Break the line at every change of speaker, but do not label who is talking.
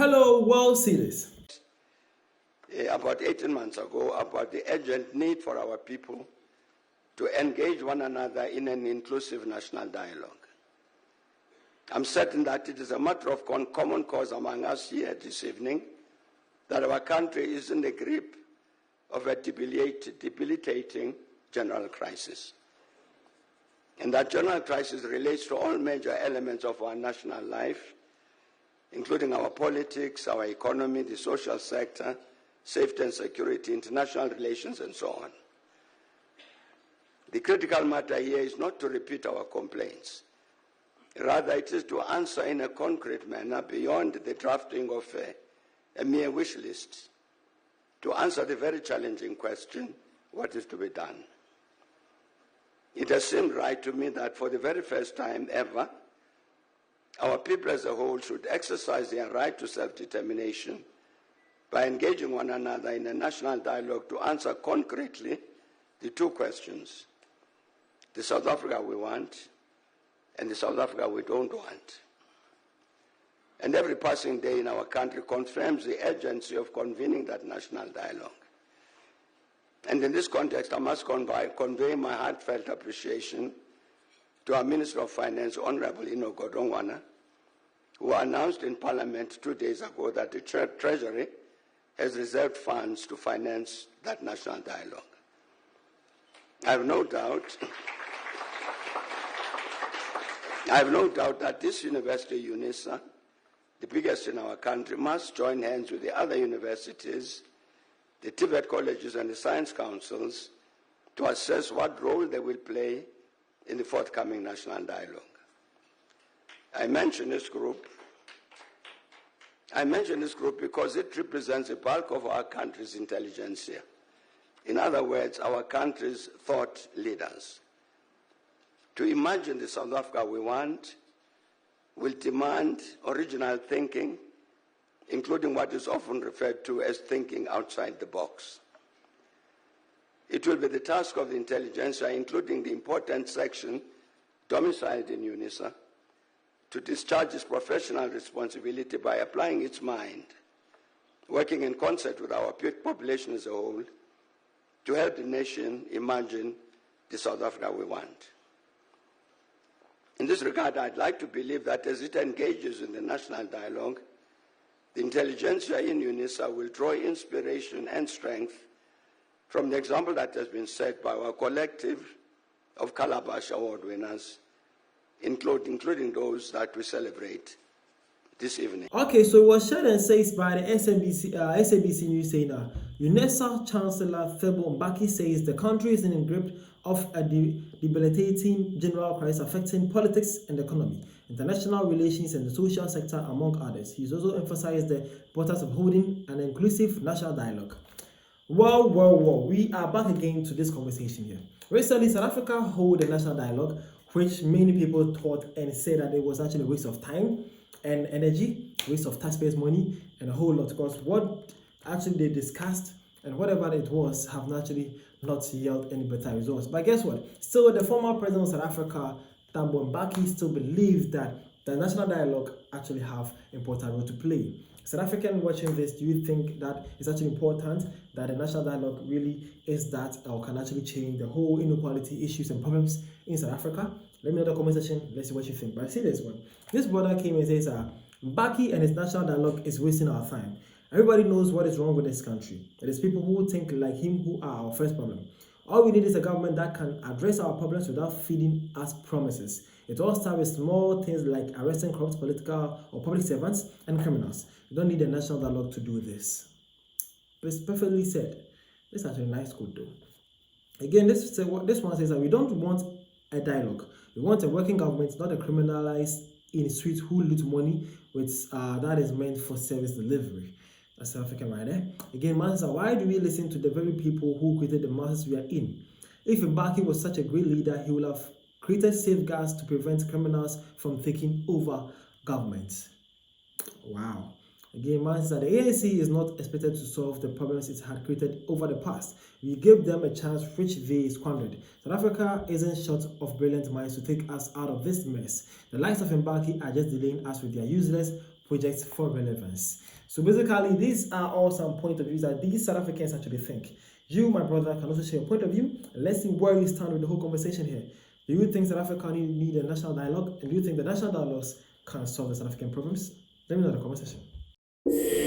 Hello, world series.
About 18 months ago, about the urgent need for our people to engage one another in an inclusive national dialogue. I'm certain that it is a matter of common cause among us here this evening that our country is in the grip of a debilitating general crisis. And that general crisis relates to all major elements of our national life, including our politics, our economy, the social sector, safety and security, international relations, and so on. The critical matter here is not to repeat our complaints. Rather, it is to answer in a concrete manner beyond the drafting of a mere wish list, to answer the very challenging question, what is to be done? It has seemed right to me that for the very first time ever, our people as a whole should exercise their right to self-determination by engaging one another in a national dialogue to answer concretely the two questions: the South Africa we want and the South Africa we don't want. And every passing day in our country confirms the urgency of convening that national dialogue. And in this context, I must convey my heartfelt appreciation to our Minister of Finance, Honorable Ino Godongwana, who announced in Parliament 2 days ago that the Treasury has reserved funds to finance that national dialogue. I have no doubt that this university, UNISA, the biggest in our country, must join hands with the other universities, the TVET colleges and the science councils to assess what role they will play in the forthcoming national dialogue. I mention this group because it represents the bulk of our country's intelligentsia. In other words, our country's thought leaders. To imagine the South Africa we want will demand original thinking, including what is often referred to as thinking outside the box. It will be the task of the intelligentsia, including the important section domiciled in UNISA, to discharge its professional responsibility by applying its mind, working in concert with our population as a whole, to help the nation imagine the South Africa we want. In this regard, I'd like to believe that as it engages in the national dialogue, the intelligentsia in UNISA will draw inspiration and strength from the example that has been set by our collective of Calabash Award winners, including those that we celebrate this evening.
Okay, so it was shared and said by the SABC News saying UNISA Chancellor Thabo Mbeki says the country is in the grip of a debilitating general crisis affecting politics and economy, international relations, and the social sector, among others. He's also emphasized the importance of holding an inclusive national dialogue. Well, we are back again to this conversation here. Recently, South Africa held a national dialogue, which many people thought and said that it was actually a waste of time and energy, waste of taxpayers' money, and a whole lot, because what actually they discussed and whatever it was have naturally not yielded any better results. But guess what? Still, the former president of South Africa, Thabo Mbeki, still believes that the national dialogue actually have important role to play. South African watching this, do you think that it's actually important that the national dialogue really is that or can actually change the whole inequality issues and problems in South Africa? Let me know in the comment section. Let's see what you think. But see this one. This brother came and says, Mbeki and his national dialogue is wasting our time. Everybody knows what is wrong with this country. It is people who think like him who are our first problem. All we need is a government that can address our problems without feeding us promises. It all starts with small things like arresting corrupt political or public servants and criminals. You don't need a national dialogue to do this. It's perfectly said. This is actually a nice quote though. Again, this one says that we don't want a dialogue. We want a working government, not a criminalized in streets who loot money with that is meant for service delivery. That's South African right there. Again, man says, why do we listen to the very people who created the masses we are in? If Mbeki was such a great leader, he would have created safeguards to prevent criminals from taking over government. Wow. Again, man says that the ANC is not expected to solve the problems it had created over the past. We gave them a chance which they squandered. South Africa isn't short of brilliant minds to take us out of this mess. The likes of Mbeki are just delaying us with their useless projects for relevance. So basically, these are all some point of views that these South Africans actually think. You, my brother, can also share your point of view. And let's see where you stand with the whole conversation here. Do you think South Africa need a national dialogue? And do you think the national dialogues can solve the South African problems? Let me know in the comment section.